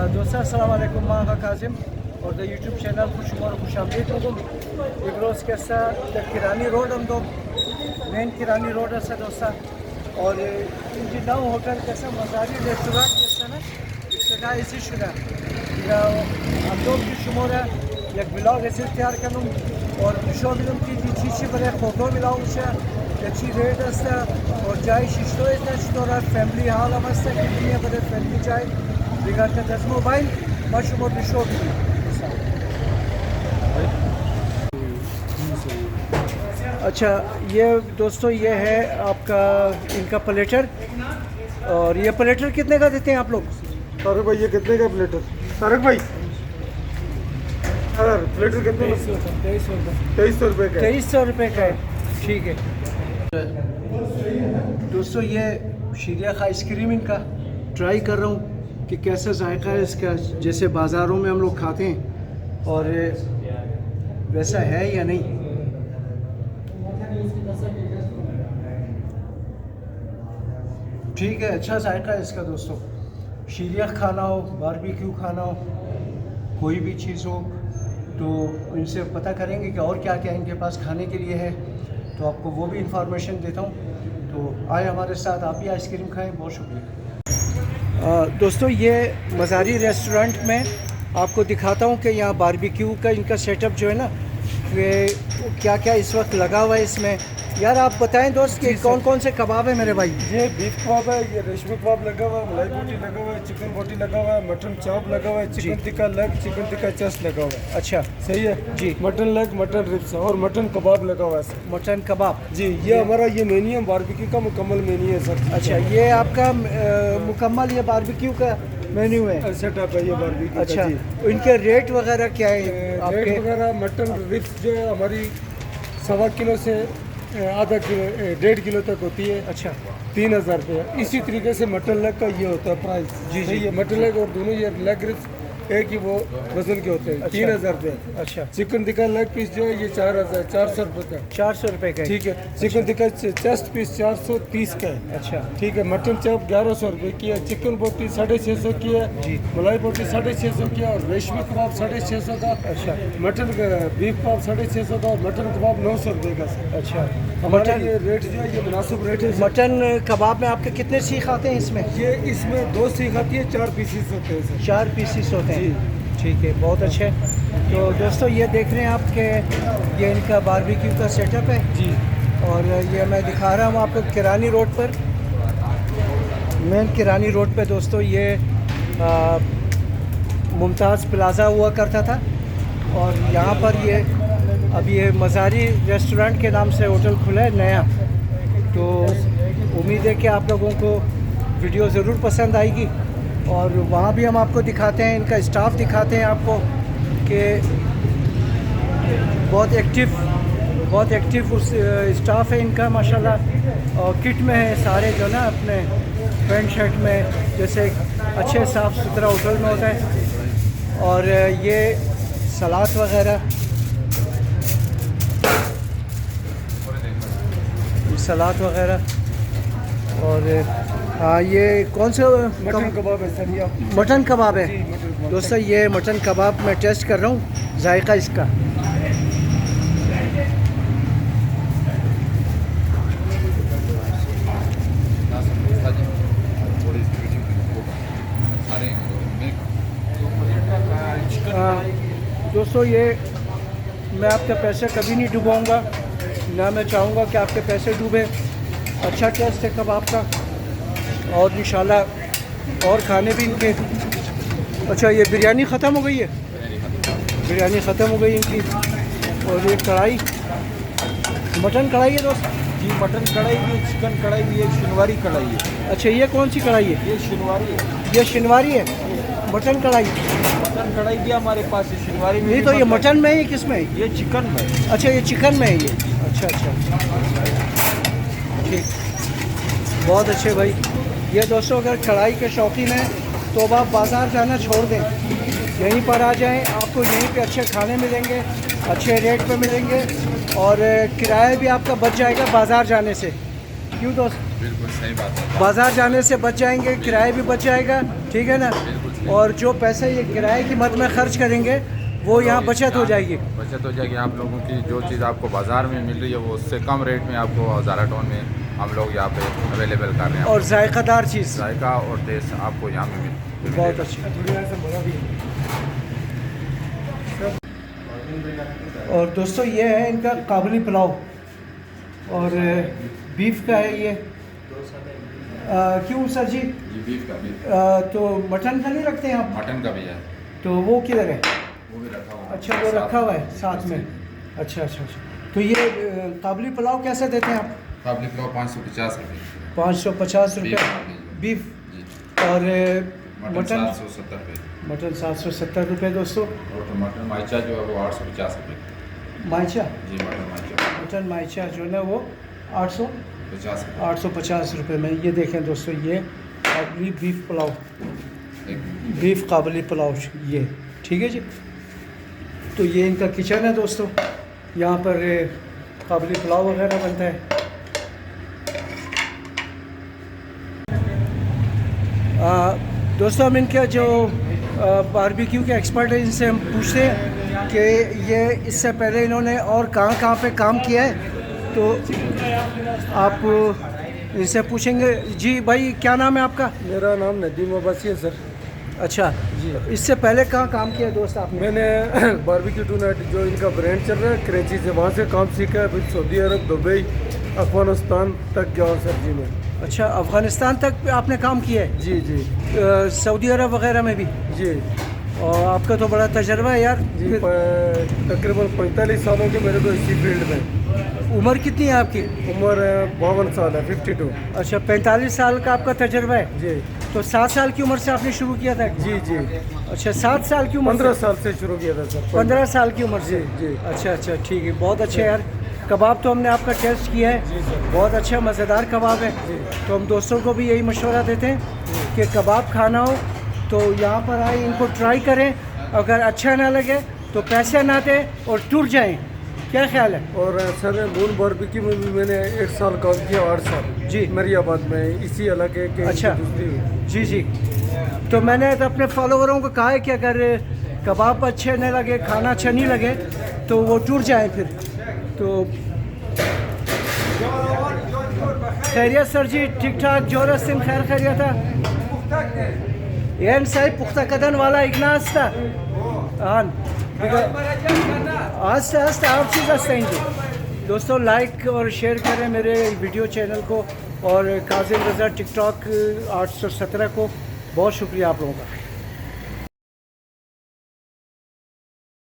दोस्तों अस्सलाम वालेकुम मैं आगा काजिम और द यूट्यूब चैनल खुशुमार खुशामदीद लोगों एक रोज़ कैसा किरानी रोड हम दो मेन किरानी रोड ऐसा दोस्ता और इनकी नौ होटल कैसा मजारी रेस्टोरेंट जैसा ना इसका इसी शुदा या हम लोग की शुमार है एक ब्लॉग ऐसे तैयार करूँ और शो फिल्म की चीज़ी बड़े फोटो मिलाऊँ से अच्छी रेट असता और जाय शिष्टो इतना शिष्टोरा फैमिली हाल मस्त कितनी बड़े फैमिली जाय बिगाड़ता दस मोबाइल मशहूर शो फिल्म अच्छा ये दोस्तों ये है आपका इनका प्लेटर और ये प्लेटर कितने का देते हैं आप लोग? तारक भाई ये कितने का प्लेटर? तारक भाई सर प्लेटर कितने? 2300 रुपये का। 2300 रुपये का है, ठीक है दोस्तों। ये शीरिया आइसक्रीम इनका ट्राई कर रहा हूँ कि कैसा जायका है इसका, जैसे बाज़ारों में हम लोग खाते हैं और वैसा है या नहीं। ठीक है, अच्छा जायका है इसका दोस्तों। शीरिया खाना हो, बारबेक्यू खाना हो, कोई भी चीज़ हो तो इनसे पता करेंगे कि और क्या क्या इनके पास खाने के लिए है, तो आपको वो भी इंफॉर्मेशन देता हूँ। तो आए हमारे साथ, आप भी आइसक्रीम खाएं। बहुत शुक्रिया दोस्तों। ये मज़ारी रेस्टोरेंट में आपको दिखाता हूँ कि यहाँ बारबेक्यू का इनका सेटअप जो है ना, वे क्या क्या इस वक्त लगा हुआ है इसमें। यार आप बताएं दोस्त कि कौन कौन से कबाब है मेरे भाई? ये बीफ कबाब है, ये रेशमी कबाब लगा हुआ है, मलाई बोटी लगा हुआ है, चिकन बोटी लगा हुआ है, मटन चाप लगा हुआ है, chicken tikka leg, chicken tikka chest लगा हुआ है। अच्छा सही है जी। मटन लेग, मटन रिब्स और मटन कबाब लगा हुआ है सर। मटन कबाब जी, ये हमारा ये मेन्यू है, बारबेक्यू का मुकम्मल मेन्यू है सर। अच्छा, ये आपका मुकम्मल ये बारबेक्यू का मेन्यू है, सेटअप है ये बारबेक्यू। अच्छा, इनके रेट वगैरह क्या है रेट वगैरह? मटन रिब्स जो है हमारी 1.25 किलो से आधा किलो 1.5 किलो तक होती है। अच्छा 3000 रुपये। इसी तरीके से मटन लेग का ये होता है प्राइस। जी जी। ये मटन लेग और दोनों ये लेग रिब्स एक ही वो वजन के होते हैं। अच्छा। 3000 रुपये। अच्छा, चिकन टिक्का लेग पीस जो है ये 400 रुपये का। 400 रुपये का है। ठीक है। चिकन टिक्का चेस्ट पीस 430 का है। अच्छा ठीक है। मटन चाप 1100 रुपये की है, चिकन बोटी 650 की है, जी। मलाई बोटी 650 की है और रेशमी कबाब 650 का। अच्छा मटन बीफ कबाब 650 का और मटन कबाब 900 रुपये का सर। अच्छा, हमारा मटन ये रेट जो है ये मुनासिब रेट है। मटन कबाब में आपके कितने सीख आते हैं इसमें? ये इसमें 2 सीख आती है, 4 पीसीस होते हैं सर। 4 पीसीस होते हैं, ठीक है, बहुत अच्छे। तो दोस्तों ये देख रहे हैं आप कि ये इनका बारबेक्यू का सेटअप है जी। और ये मैं दिखा रहा हूँ आपको किरानी रोड पर, मेन किरानी रोड पे दोस्तों। ये मुमताज़ प्लाज़ा हुआ करता था और यहाँ पर ये अब ये मज़ारी रेस्टोरेंट के नाम से होटल खुला है नया। तो उम्मीद है कि आप लोगों को वीडियो ज़रूर पसंद आएगी और वहाँ भी हम आपको दिखाते हैं, इनका स्टाफ दिखाते हैं आपको कि बहुत एक्टिव उस स्टाफ है इनका माशाल्लाह। और किट में है सारे जो ना अपने पैंट शर्ट में, जैसे अच्छे साफ़ सुथरा होटल में होता है। और ये सलाद वगैरह और हाँ, ये कौन सा मटन कबाब है सर। ये मटन कबाब है जी, मटन कबाब। दोस्तों। ये मटन कबाब मैं टेस्ट कर रहा हूँ, जायका इसका। दोस्तों ये मैं आपके पैसे कभी नहीं डुबाऊँगा, ना मैं चाहूँगा कि आपके पैसे डूबे। अच्छा टेस्ट है कबाब का और इंशाल्लाह और खाने भी इनके। अच्छा, ये बिरयानी ख़त्म हो गई है, बिरयानी ख़त्म हो गई इनकी। और ये कढ़ाई, मटन कढ़ाई है दोस्त जी। मटन कढ़ाई भी है, चिकन कढ़ाई भी है, शिनवारी कढ़ाई है। अच्छा, ये कौन सी कढ़ाई है? ये शिनवारी है। ये शिनवारी है, मटन कढ़ाई। मटन कढ़ाई भी हमारे पास है, शिनवारी में नहीं भी तो ये बनता मटन में है, ये किस में है? है। ये चिकन में है। अच्छा, ये चिकन में है ये। अच्छा, ठीक, बहुत अच्छे भाई। ये दोस्तों अगर कढ़ाई के शौकीन हैं तो अब आप बाज़ार जाना छोड़ दें, यहीं पर आ जाएं, आपको यहीं पे अच्छे खाने मिलेंगे, अच्छे रेट पे मिलेंगे और किराया भी आपका बच जाएगा बाज़ार जाने से। क्यों दोस्त? बिल्कुल सही बात है। बाज़ार जाने से बच जाएंगे, किराया भी बच जाएगा, ठीक है ना? बिल्कुल और जो पैसे ये किराए की मद में खर्च करेंगे वो यहाँ बचत हो जाएगी। बचत हो जाएगी। आप लोगों की जो चीज़ आपको बाज़ार में मिल रही है वो उससे कम रेट में आपको हज़ारा टाउन में हम लोग यहाँ पे अवेलेबल कर रहे हैं। और जायकादार चीज़, जायका और टेस्ट आपको यहाँ पे मिल बहुत अच्छी। और दोस्तों ये है इनका काबुली पुलाव और बीफ का है ये। क्यों सर जी? ये बीफ का भी, तो मटन का नहीं रखते हैं आप? मटन का भी है, तो वो किधर है? वो भी रखा हुआ है। अच्छा वो रखा हुआ है साथ में। अच्छा अच्छा अच्छा। तो ये काबुली पुलाव कैसे देते हैं आप? काबुली पुलाव 550 रुपये, 550 रुपये बीफ, और मटन 770 रुपये, मटन 770 रुपये दोस्तों। और मटन माइचा जो है वो 850 रुपये। माइचा, जी मटन माइचा मटन माइचा जो है वो 50 850 रुपये में। ये देखें दोस्तों, ये काबुली बीफ पुलाव, रुपये। बीफ काबुली पुलाव ये, ठीक है जी। तो ये इनका किचन है दोस्तों, यहाँ पर काबुली पुलाव वगैरह बनता है। दोस्तों हम इनके जो बारबेक्यू के एक्सपर्ट हैं इनसे हम पूछते हैं कि ये इससे पहले इन्होंने और कहाँ कहाँ पे काम किया है, तो आप इनसे पूछेंगे। जी भाई क्या नाम है आपका? मेरा नाम नदीम अब्बासी है सर। अच्छा जी, इससे पहले कहाँ काम किया है दोस्त आपने? मैंने बारबेक्यू टू नाइट जो इनका ब्रांड चल रहा है कराची से, वहाँ से काम सीखा है। फिर सऊदी अरब, दुबई, अफगानिस्तान तक गया हूँ सर जी मैं। अच्छा, अफ़गानिस्तान तक आपने काम किया है? जी जी सऊदी अरब वगैरह में भी? जी और आपका तो बड़ा तजर्बा है यार। जी। तकरीबन 45 सालों के मेरे को इसी फील्ड में। उम्र कितनी है आपकी? उम्र 52 साल है, 52। अच्छा, 45 साल का आपका तजर्बा है। जी तो 7 साल की उम्र से आपने शुरू किया था? जी जी। अच्छा, 7 साल की उम्र 15 साल से शुरू किया था सर। 15 साल की उम्र से? जी, जी। अच्छा अच्छा, ठीक है, बहुत अच्छा यार। कबाब तो हमने आपका टेस्ट किया है, बहुत अच्छा मज़ेदार कबाब है। तो हम दोस्तों को भी यही मशवरा देते हैं कि कबाब खाना हो तो यहाँ पर आए, इनको ट्राई करें। अगर अच्छा ना लगे तो पैसे ना दें और टूट जाएं। क्या ख्याल है? और सर मून बारबेक्यू में भी मैंने 1 साल काम किया, 8 साल जी। मरियाबाद में, इसी इलाके के। अच्छा। दूसरी। जी जी। तो मैंने तो अपने फॉलोवरों को कहा है कि अगर कबाब अच्छे नहीं लगे, खाना अच्छा नहीं लगे तो वो टूट जाए फिर। तो खैरियत सर जी? ठीक ठाक, जोर सिंह खैर खैरियत था? एन साहिब पुख्ता कदन वाला इग्नास था आस्ते आस्ते आप चीज़ आस्ते दोस्तों लाइक और शेयर करें मेरे वीडियो चैनल को, और काजिम रज़ा टिकटॉक 817 को। बहुत शुक्रिया आप लोगों का।